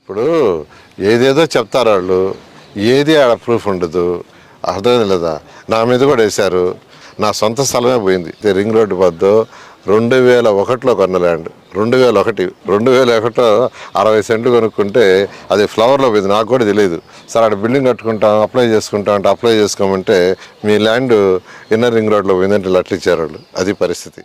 ఇప్పుడు ఏదేదో చెప్తారు వాళ్ళు, ఏది ఆడ ప్రూఫ్ ఉండదు. అర్థం లేదా? నా మీద కూడా వేశారు. నా సొంత స్థలమే పోయింది. రింగ్ రోడ్డు వద్ద 2001లో కొన్న ల్యాండ్. 2001లో 60 సెంట్లు కొనుక్కుంటే అది ఫ్లవర్లో పోయింది. నాకు కూడా తెలియదు. సార్ అక్కడ బిల్డింగ్ కట్టుకుంటాం, అప్లై చేసుకుంటాం అంటే అప్లై చేసుకోమంటే మీ ల్యాండ్ ఇన్నర్ రింగ్ రోడ్లో పోయిందంటే లెటర్ ఇచ్చారు వాళ్ళు. అది పరిస్థితి.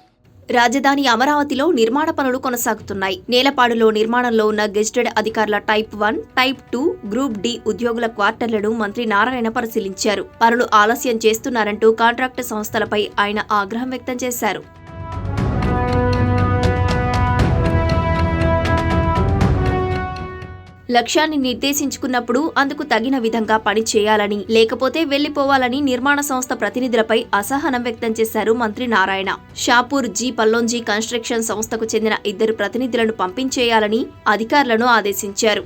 రాజధాని అమరావతిలో నిర్మాణ పనులు కొనసాగుతున్నాయి. నేలపాడులో నిర్మాణంలో ఉన్న గెజిటెడ్ అధికారుల టైప్ 1, టైప్ 2, గ్రూప్ డి ఉద్యోగుల క్వార్టర్లను మంత్రి నారాయణ పరిశీలించారు. పనులు ఆలస్యం చేస్తున్నారంటూ కాంట్రాక్టు సంస్థలపై ఆయన ఆగ్రహం వ్యక్తం చేశారు. లక్ష్యాన్ని నిర్దేశించుకున్నప్పుడు అందుకు తగిన విధంగా పని చేయాలని, లేకపోతే వెళ్లిపోవాలని నిర్మాణ సంస్థ ప్రతినిధులపై అసహనం వ్యక్తం చేశారు మంత్రి నారాయణ. షాపూర్ జీ పల్లోంజీ కన్స్ట్రక్షన్ సంస్థకు చెందిన 2 ప్రతినిధులను పంపించేయాలని అధికారులను ఆదేశించారు.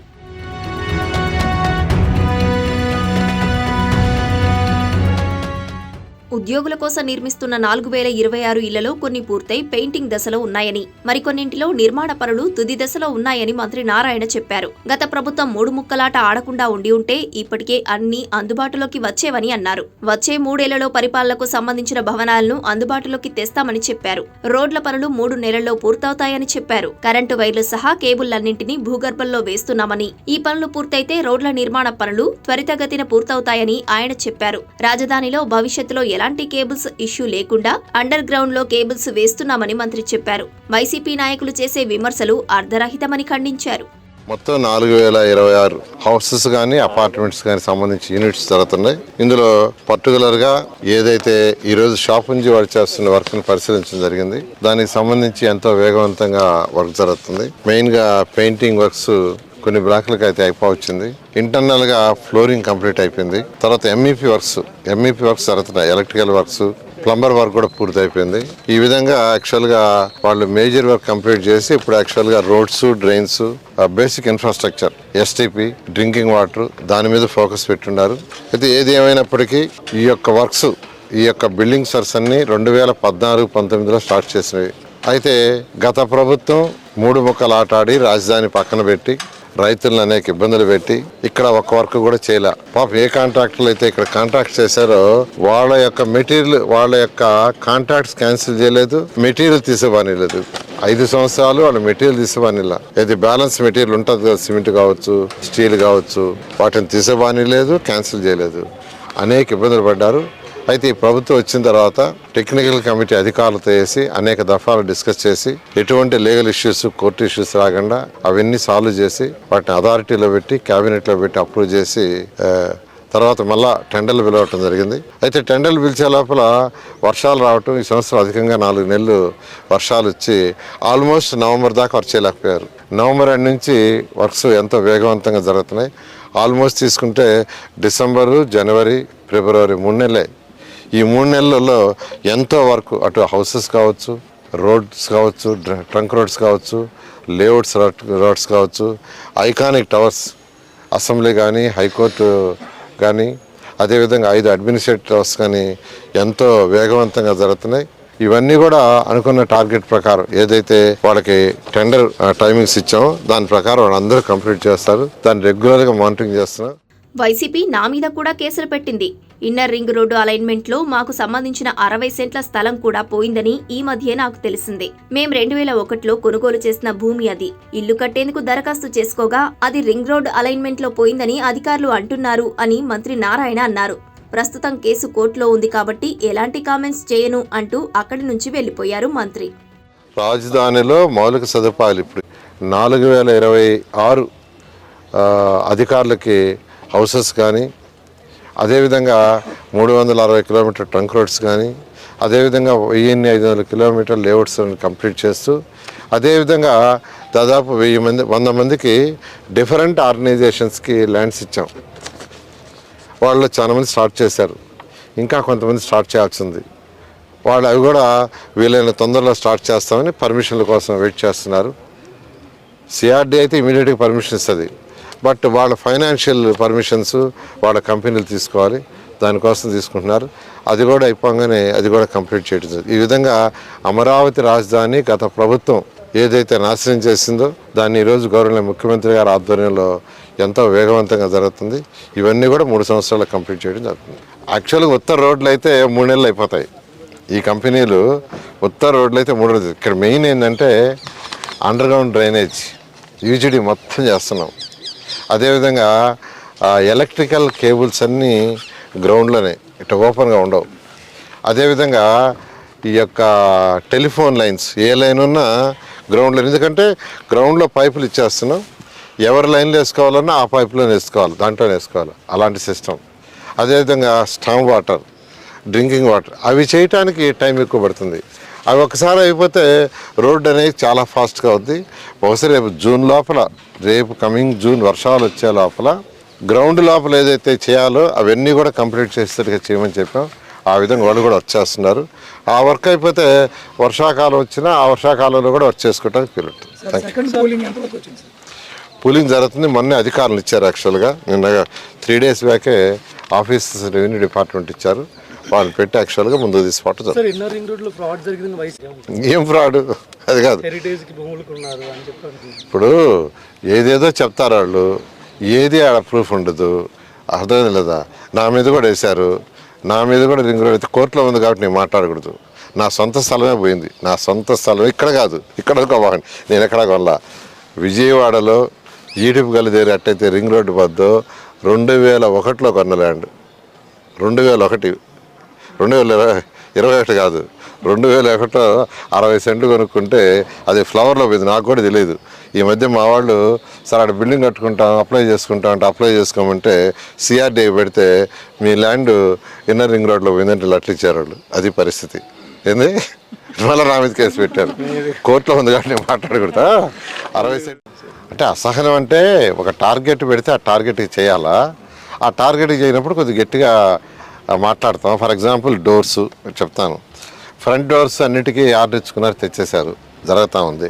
ఉద్యోగుల కోసం నిర్మిస్తున్న 4026 ఇళ్లలో కొన్ని పూర్తయి పెయింటింగ్ దశలో ఉన్నాయని, మరికొన్నింటిలో నిర్మాణ పనులు తుది దశలో ఉన్నాయని మంత్రి నారాయణ చెప్పారు. గత ప్రభుత్వం 3 ముక్కలాట ఆడకుండా ఉండి ఉంటే ఇప్పటికే అన్ని అందుబాటులోకి వచ్చేవని అన్నారు. వచ్చే 3 ఏళ్లలో పరిపాలనకు సంబంధించిన భవనాలను అందుబాటులోకి తెస్తామని చెప్పారు. రోడ్ల పనులు 3 నెలల్లో పూర్తవుతాయని చెప్పారు. కరెంటు వైర్లు సహా కేబుళ్లన్నింటినీ భూగర్భంలో వేస్తున్నామని, ఈ పనులు పూర్తయితే రోడ్ల నిర్మాణ పనులు త్వరితగతిన పూర్తవుతాయని ఆయన చెప్పారు. రాజధానిలో భవిష్యత్తులో ఎలాంటి కేబుల్స్ ఇష్యూ లేకుండా అండర్ గ్రౌండ్ లో కేబుల్స్ వేస్తున్నామని మంత్రి చెప్పారు. వైసీపీ నాయకులు చేసే విమర్శలు అర్ధరహితమని ఖండించారు. మొత్తం 4026 హౌసెస్ కానీ అపార్ట్మెంట్స్ కానీ సంబంధించి యూనిట్స్ జరుగుతున్నాయి. ఇందులో పర్టికులర్ గా ఏదైతే ఈ రోజు షాప్ నుంచి వర్క్ చేస్తున్న వర్క్ ని పరిశీలించడం జరిగింది. దానికి సంబంధించి ఎంతో వేగవంతంగా వర్క్ జరుగుతుంది. మెయిన్ గా పెయింటింగ్ వర్క్స్ కొన్ని బ్లాక్లకు అయితే అయిపోవచ్చింది. ఇంటర్నల్ గా ఫ్లోరింగ్ కంప్లీట్ అయిపోయింది. తర్వాత ఎంఈపీ వర్క్స్ జరుగుతున్నాయి. ఎలక్ట్రికల్ వర్క్స్, ప్లంబర్ వర్క్ కూడా పూర్తి అయిపోయింది. ఈ విధంగా యాక్చువల్ గా వాళ్ళు మేజర్ వర్క్ కంప్లీట్ చేసి ఇప్పుడు యాక్చువల్ గా roads, drains, basic infrastructure, STP, drinking water దాని మీద ఫోకస్ పెట్టున్నారు. అయితే ఏది ఏమైనప్పటికీ ఈ యొక్క బిల్డింగ్ సర్స్ అన్ని 2014-19లో స్టార్ట్ చేసినవి. అయితే గత ప్రభుత్వం 3 ముక్కలు ఆటాడి రాజధాని పక్కన పెట్టి రైతులను అనేక ఇబ్బందులు పెట్టి ఇక్కడ ఒక్క వర్క్ కూడా చేయలే. పాపం ఏ కాంట్రాక్టర్లు అయితే ఇక్కడ కాంట్రాక్ట్ చేశారో వాళ్ళ యొక్క కాంట్రాక్ట్స్ క్యాన్సిల్ చేయలేదు, మెటీరియల్ తీసేవానిలేదు. 5 సంవత్సరాలు వాళ్ళ మెటీరియల్ తీసేవానిలా. ఏది బ్యాలెన్స్ మెటీరియల్ ఉంటుంది కదా, సిమెంట్ కావచ్చు, స్టీల్ కావచ్చు, వాటిని తీసేవాని లేదు, క్యాన్సిల్ చేయలేదు. అనేక ఇబ్బందులు పడ్డారు. అయితే ఈ ప్రభుత్వం వచ్చిన తర్వాత టెక్నికల్ కమిటీ అధికారులతో వేసి అనేక దఫాలు డిస్కస్ చేసి ఎటువంటి లీగల్ ఇష్యూస్, కోర్టు ఇష్యూస్ రాకుండా అవన్నీ సాల్వ్ చేసి వాటిని అథారిటీలో పెట్టి క్యాబినెట్లో పెట్టి అప్రూవ్ చేసి తర్వాత మళ్ళా టెండర్లు పిలవటం జరిగింది. అయితే టెండర్లు పిలిచే లోపల వర్షాలు రావటం, ఈ సంవత్సరం అధికంగా 4 నెలలు వర్షాలు వచ్చి ఆల్మోస్ట్ నవంబర్ దాకా వర్క్ చేయలేకపోయారు. నవంబర్ ఎండ్ నుంచి వర్క్స్ ఎంతో వేగవంతంగా జరుగుతున్నాయి. ఆల్మోస్ట్ తీసుకుంటే డిసెంబరు, జనవరి, ఫిబ్రవరి 3 నెలలే. ఈ 3 నెలలలో ఎంతో వర్క్, అటు హౌసెస్ కావచ్చు, రోడ్స్ కావచ్చు, ట్రంక్ రోడ్స్ కావచ్చు, లేఅవుట్స్ రోడ్స్ కావచ్చు, ఐకానిక్ టవర్స్, అసెంబ్లీ కానీ, హైకోర్టు కానీ, అదేవిధంగా 5 అడ్మినిస్ట్రేటివ్ టవర్స్ కానీ ఎంతో వేగవంతంగా జరుగుతున్నాయి. ఇవన్నీ కూడా అనుకున్న టార్గెట్ ప్రకారం ఏదైతే వాళ్ళకి టెండర్ టైమింగ్స్ ఇచ్చామో దాని ప్రకారం వాళ్ళందరూ కంప్లీట్ చేస్తారు. దాన్ని రెగ్యులర్గా మానిటరింగ్ చేస్తున్నారు. వైసీపీ నా మీద కూడా కేసులు పెట్టింది. ఇన్నర్ రింగ్ రోడ్డు అలైన్మెంట్ లో మాకు సంబంధించిన 60 సెంట్ల స్థలం కూడా పోయిందని ఈ మధ్య నాకు తెలిసింది. మేం 2001లో కొనుగోలు చేసిన భూమి అది. ఇల్లు కట్టేందుకు దరఖాస్తు చేసుకోగా అది రింగ్ రోడ్ అలైన్మెంట్ లో పోయిందని అధికారులు అంటున్నారు అని మంత్రి నారాయణ అన్నారు. ప్రస్తుతం కేసు కోర్టులో ఉంది కాబట్టి ఎలాంటి కామెంట్స్ చేయను అంటూ అక్కడి నుంచి వెళ్లిపోయారు మంత్రి. రాజధానిలో మౌలిక సదుపాయాలు ఇప్పుడు 4026 అధికారులకి హౌసెస్ కానీ, అదేవిధంగా 360 కిలోమీటర్ ట్రంక్ రోడ్స్ కానీ, అదేవిధంగా 1500 కిలోమీటర్ లేఅవుట్స్ కంప్లీట్ చేస్తూ, అదేవిధంగా దాదాపు 100 మందికి డిఫరెంట్ ఆర్గనైజేషన్స్కి ల్యాండ్స్ ఇచ్చాం. వాళ్ళు చాలా మంది స్టార్ట్ చేశారు, ఇంకా కొంతమంది స్టార్ట్ చేయాల్సింది. వాళ్ళు అవి కూడా వీలైన తొందరలో స్టార్ట్ చేస్తామని పర్మిషన్ల కోసం వెయిట్ చేస్తున్నారు. సిఆర్డీ అయితే ఇమీడియట్గా పర్మిషన్ ఇస్తుంది. బట్ వాళ్ళ ఫైనాన్షియల్ పర్మిషన్స్ వాళ్ళ కంపెనీలు తీసుకోవాలి, దానికోసం తీసుకుంటున్నారు. అది కూడా అయిపోగానే అది కూడా కంప్లీట్ చేయడం. ఈ విధంగా అమరావతి రాజధాని గత ప్రభుత్వం ఏదైతే నాశనం చేసిందో దాన్ని ఈరోజు గౌరవ ముఖ్యమంత్రి గారి ఆధ్వర్యంలో ఎంతో వేగవంతంగా జరుగుతుంది. ఇవన్నీ కూడా 3 సంవత్సరాలు కంప్లీట్ చేయడం జరుగుతుంది. యాక్చువల్గా ఉత్తర రోడ్లు అయితే 3 నెలలు అయిపోతాయి. ఈ కంపెనీలు ఉత్తర రోడ్లు అయితే 3 రోజులు. ఇక్కడ మెయిన్ ఏంటంటే అండర్ గ్రౌండ్ డ్రైనేజ్ యూజిడి మొత్తం చేస్తున్నాం. అదేవిధంగా ఎలక్ట్రికల్ కేబుల్స్ అన్నీ గ్రౌండ్లోనే ఇట్లా ఓపెన్గా ఉండవు. అదేవిధంగా ఈ యొక్క టెలిఫోన్ లైన్స్ ఏ లైన్ ఉన్నా గ్రౌండ్లో, ఎందుకంటే గ్రౌండ్లో పైపులు ఇచ్చేస్తున్నాం. ఎవరి లైన్లో వేసుకోవాలన్నా ఆ పైపులో వేసుకోవాలి, దాంట్లో వేసుకోవాలి, అలాంటి సిస్టమ్. అదేవిధంగా స్టామ్ వాటర్, డ్రింకింగ్ వాటర్ అవి చేయటానికి టైం ఎక్కువ పడుతుంది. అవి ఒకసారి అయిపోతే రోడ్డు అనేది చాలా ఫాస్ట్గా అవుద్ది. బహుశా రేపు జూన్ లోపల, రేపు కమింగ్ జూన్ వర్షాలు వచ్చే లోపల గ్రౌండ్ లోపల ఏదైతే చేయాలో అవన్నీ కూడా కంప్లీట్ చేసేట్టుగా చేయమని చెప్పాం. ఆ విధంగా వాళ్ళు కూడా వర్క్ చేస్తున్నారు. ఆ వర్క్ అయిపోతే వర్షాకాలం వచ్చినా ఆ వర్షాకాలంలో కూడా వర్క్ చేసుకోవడానికి వీలుంటుంది. పూలింగ్ జరుగుతుంది. మొన్నే అధికారులు ఇచ్చారు. యాక్చువల్గా నిన్న 3 days బ్యాకే ఆఫీస్ రెవెన్యూ డిపార్ట్మెంట్ ఇచ్చారు. వాళ్ళు పెట్టి యాక్చువల్గా ముందు తీసుకోవటం ఏం ఫ్రాడ్ అది కాదు. ఇప్పుడు ఏదేదో చెప్తారు వాళ్ళు, ఏది ఆడ ప్రూఫ్ ఉండదు. అర్థం లేదా? నా మీద కూడా వేశారు, నా మీద కూడా రింగ్ రోడ్ అయితే కోర్టులో ఉంది కాబట్టి నేను మాట్లాడకూడదు. నా సొంత స్థలమే పోయింది. నా సొంత స్థలం ఇక్కడ కాదు, ఇక్కడ కొనవాడిని నేను. ఎక్కడ కొనలా. విజయవాడలో ఈడిపు గల్లి దగ్గర అట్టయితే రింగ్ రోడ్డు వద్దు 2001లో కొన్న ల్యాండ్. 2021 కాదు, 2001లో 60 సెంట్లు కొనుక్కుంటే అది ఫ్లవర్లో పోయింది. నాకు కూడా తెలియదు. ఈ మధ్య మా వాళ్ళు సార్ అక్కడ బిల్డింగ్ కట్టుకుంటాం, అప్లై చేసుకుంటాం అంటే అప్లై చేసుకోమంటే సిఆర్డీ పెడితే మీ ల్యాండ్ ఇన్నర్ రింగ్ రోడ్లో పోయిందంటే లట్లు ఇచ్చారు వాళ్ళు. అది పరిస్థితి. ఏంది మళ్ళీ నా మీద కేసు పెట్టారు. కోర్టులో ఉంది కాబట్టి నేను మాట్లాడకూడదా? 60 సెంట్లు అంటే అసహనం. అంటే ఒక టార్గెట్ పెడితే ఆ టార్గెట్కి చేయాలా? ఆ టార్గెట్కి చేయనప్పుడు కొద్దిగా గట్టిగా మాట్లాడతాం. ఫర్ ఎగ్జాంపుల్ డోర్స్ చెప్తాను. ఫ్రంట్ డోర్స్ అన్నిటికీ ఆర్డర్ ఇచ్చుకున్నారు, తెచ్చేశారు, జరుగుతూ ఉంది.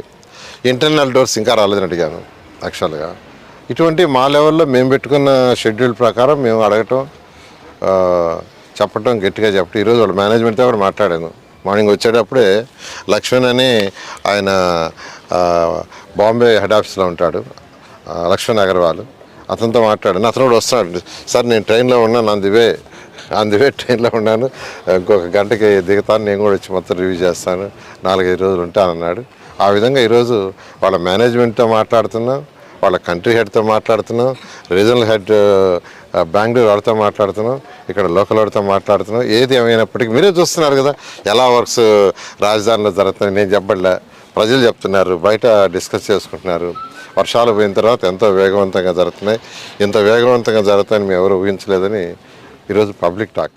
ఇంటర్నల్ డోర్స్ ఇంకా రాలేదని అడిగాను. యాక్చువల్గా ఇటువంటి మా లెవెల్లో మేము పెట్టుకున్న షెడ్యూల్ ప్రకారం మేము అడగటం, చెప్పటం, గట్టిగా చెప్పటం. ఈరోజు వాళ్ళ మేనేజ్మెంట్తో కూడా మాట్లాడాను. మార్నింగ్ వచ్చేటప్పుడే లక్ష్మణ్ అని ఆయన బాంబే హెడ్ ఆఫీస్లో ఉంటాడు, లక్ష్మణ్ అగర్వాల్, అతనితో మాట్లాడాను. అతను కూడా వస్తున్నాడు. సార్ నేను ట్రైన్లో ఉన్నాను, అందువే ట్రైన్లో ఉన్నాను, ఇంకొక గంటకి దిగుతాను, నేను కూడా వచ్చి మొత్తం రివ్యూ చేస్తాను, 4-5 రోజులు ఉంటానన్నాడు. ఆ విధంగా ఈరోజు వాళ్ళ మేనేజ్మెంట్తో మాట్లాడుతున్నాం, వాళ్ళ కంట్రీ హెడ్తో మాట్లాడుతున్నాం, రీజనల్ హెడ్ బెంగళూరు వాడితో మాట్లాడుతున్నాం, ఇక్కడ లోకల్ వాడితో మాట్లాడుతున్నాం. ఏది ఏమైనప్పటికీ మీరే చూస్తున్నారు కదా ఎలా వర్క్స్ రాజధానిలో జరుగుతున్నాయి. నేను చెప్పట్లే, ప్రజలు చెప్తున్నారు, బయట డిస్కస్ చేసుకుంటున్నారు. వర్షాలు పోయిన తర్వాత ఎంతో వేగవంతంగా జరుగుతున్నాయి. ఇంత వేగవంతంగా జరుగుతాయని మేము ఎవరు ఊహించలేదని ఈరోజు పబ్లిక్ టాక్.